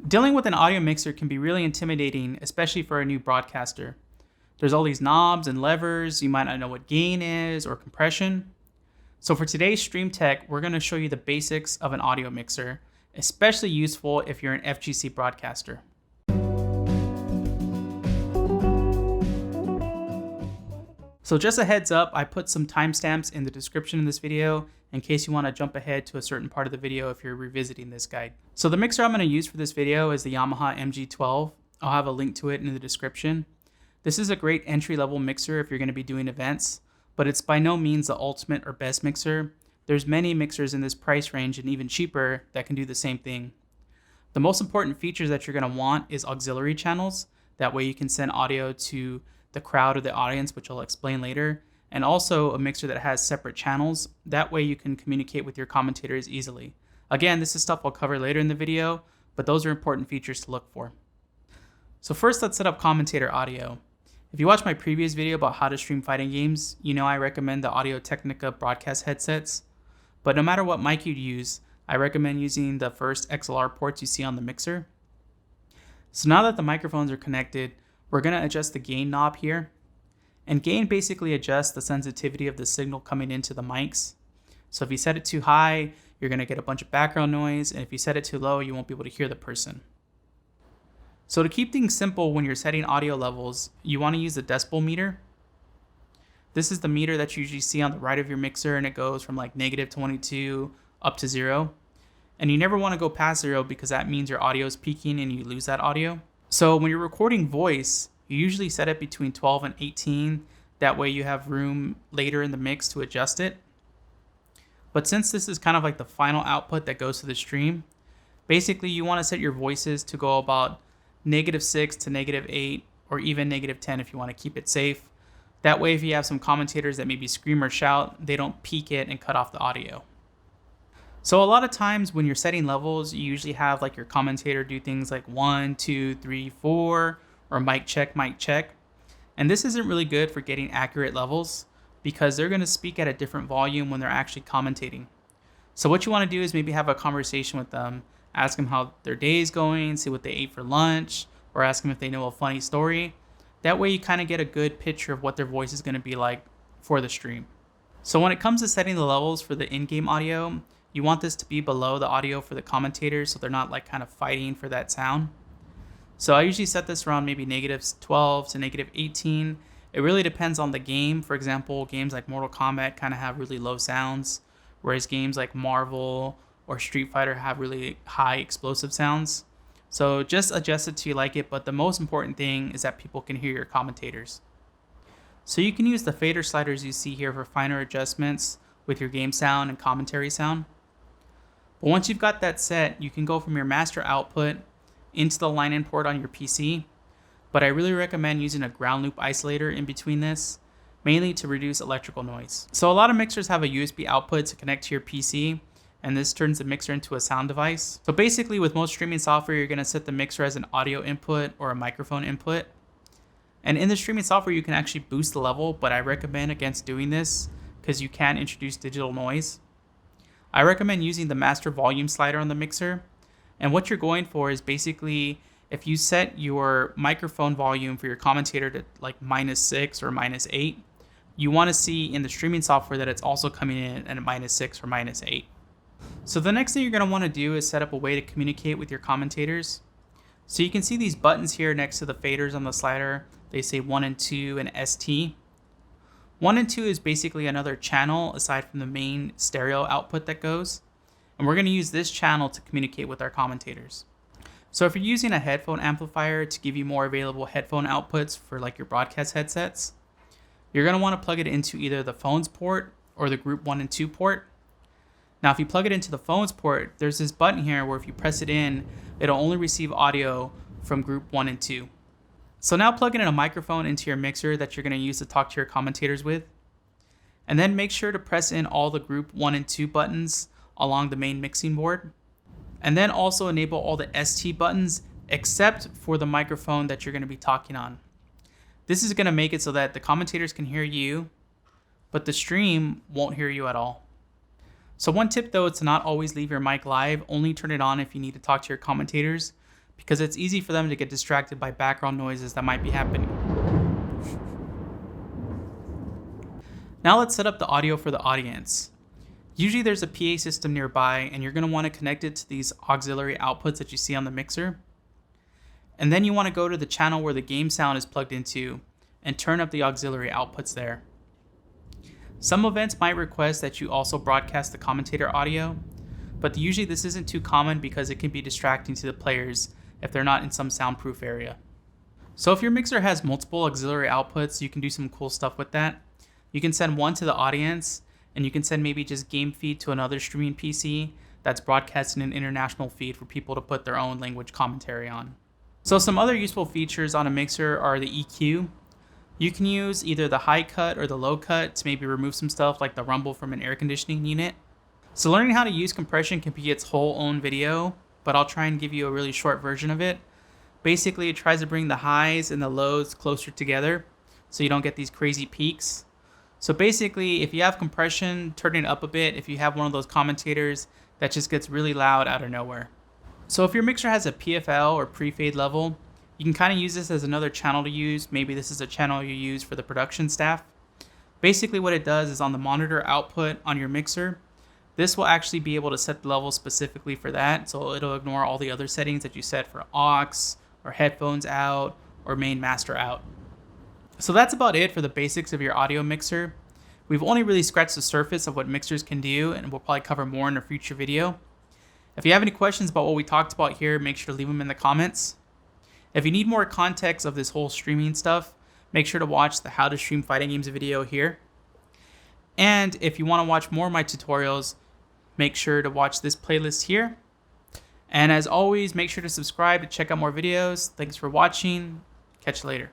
Dealing with an audio mixer can be really intimidating, especially for a new broadcaster. There's all these knobs and levers, you might not know what gain is or compression. So for today's Stream Tech, we're going to show you the basics of an audio mixer, especially useful if you're an FGC broadcaster. So just a heads up, I put some timestamps in the description of this video in case you want to jump ahead to a certain part of the video if you're revisiting this guide. So the mixer I'm going to use for this video is the Yamaha MG12. I'll have a link to it in the description. This is a great entry-level mixer if you're going to be doing events, but it's by no means the ultimate or best mixer. There's many mixers in this price range and even cheaper that can do the same thing. The most important features that you're going to want is auxiliary channels. That way you can send audio to the crowd or the audience, which I'll explain later, and also a mixer that has separate channels. That way you can communicate with your commentators easily. Again, this is stuff I'll cover later in the video, but those are important features to look for. So first, let's set up commentator audio. If you watched my previous video about how to stream fighting games, you know I recommend the Audio-Technica broadcast headsets. But no matter what mic you'd use, I recommend using the first XLR ports you see on the mixer. So now that the microphones are connected, we're going to adjust the gain knob here. And gain basically adjusts the sensitivity of the signal coming into the mics. So if you set it too high, you're going to get a bunch of background noise, and if you set it too low, you won't be able to hear the person. So to keep things simple when you're setting audio levels, you want to use the decibel meter. This is the meter that you usually see on the right of your mixer, and it goes from like -22 up to 0. And you never want to go past 0 because that means your audio is peaking and you lose that audio. So when you're recording voice, you usually set it between 12 and 18. That way you have room later in the mix to adjust it. But since this is kind of like the final output that goes to the stream, basically you want to set your voices to go about -6 to -8 or even -10 if you want to keep it safe. That way if you have some commentators that maybe scream or shout, they don't peak it and cut off the audio. So a lot of times when you're setting levels, you usually have like your commentator do things like 1, 2, 3, 4, or mic check, mic check. And this isn't really good for getting accurate levels because they're going to speak at a different volume when they're actually commentating. So what you want to do is maybe have a conversation with them, ask them how their day is going, see what they ate for lunch, or ask them if they know a funny story. That way you kind of get a good picture of what their voice is going to be like for the stream. So when it comes to setting the levels for the in-game audio, you want this to be below the audio for the commentators so they're not like kind of fighting for that sound. So I usually set this around maybe -12 to -18. It really depends on the game. For example, games like Mortal Kombat kind of have really low sounds, whereas games like Marvel or Street Fighter have really high explosive sounds. So just adjust it till you like it, but the most important thing is that people can hear your commentators. So you can use the fader sliders you see here for finer adjustments with your game sound and commentary sound. But once you've got that set, you can go from your master output into the line-in port on your PC. But I really recommend using a ground loop isolator in between this, mainly to reduce electrical noise. So a lot of mixers have a USB output to connect to your PC, and this turns the mixer into a sound device. So basically with most streaming software, you're going to set the mixer as an audio input or a microphone input. And in the streaming software, you can actually boost the level, but I recommend against doing this because you can introduce digital noise. I recommend using the master volume slider on the mixer. And what you're going for is basically if you set your microphone volume for your commentator to like -6 or -8, you want to see in the streaming software that it's also coming in at a -6 or -8. So the next thing you're going to want to do is set up a way to communicate with your commentators. So you can see these buttons here next to the faders on the slider. They say 1 and 2 and ST. 1 and 2 is basically another channel aside from the main stereo output that goes. And we're going to use this channel to communicate with our commentators. So if you're using a headphone amplifier to give you more available headphone outputs for like your broadcast headsets, you're going to want to plug it into either the phones port or the group 1 and 2 port. Now if you plug it into the phones port, there's this button here where if you press it in, it'll only receive audio from group 1 and 2. So now plug in a microphone into your mixer that you're going to use to talk to your commentators with. And then make sure to press in all the group 1 and 2 buttons along the main mixing board. And then also enable all the ST buttons except for the microphone that you're going to be talking on. This is going to make it so that the commentators can hear you, but the stream won't hear you at all. So one tip though is to not always leave your mic live, only turn it on if you need to talk to your commentators, because it's easy for them to get distracted by background noises that might be happening. Now let's set up the audio for the audience. Usually there's a PA system nearby, and you're going to want to connect it to these auxiliary outputs that you see on the mixer. And then you want to go to the channel where the game sound is plugged into and turn up the auxiliary outputs there. Some events might request that you also broadcast the commentator audio, but usually this isn't too common because it can be distracting to the players if they're not in some soundproof area. So if your mixer has multiple auxiliary outputs, you can do some cool stuff with that. You can send one to the audience, and you can send maybe just game feed to another streaming PC that's broadcasting an international feed for people to put their own language commentary on. So some other useful features on a mixer are the EQ. You can use either the high cut or the low cut to maybe remove some stuff like the rumble from an air conditioning unit. So learning how to use compression can be its whole own video, but I'll try and give you a really short version of it. Basically, it tries to bring the highs and the lows closer together so you don't get these crazy peaks. So basically, if you have compression, turn it up a bit if you have one of those commentators that just gets really loud out of nowhere. So if your mixer has a PFL or pre-fade level, you can kind of use this as another channel to use. Maybe this is a channel you use for the production staff. Basically what it does is on the monitor output on your mixer, this will actually be able to set the level specifically for that. So it'll ignore all the other settings that you set for aux or headphones out or main master out. So that's about it for the basics of your audio mixer. We've only really scratched the surface of what mixers can do, and we'll probably cover more in a future video. If you have any questions about what we talked about here, make sure to leave them in the comments. If you need more context of this whole streaming stuff, make sure to watch the How to Stream Fighting Games video here. And if you want to watch more of my tutorials, make sure to watch this playlist here. And as always, make sure to subscribe to check out more videos. Thanks for watching. Catch you later.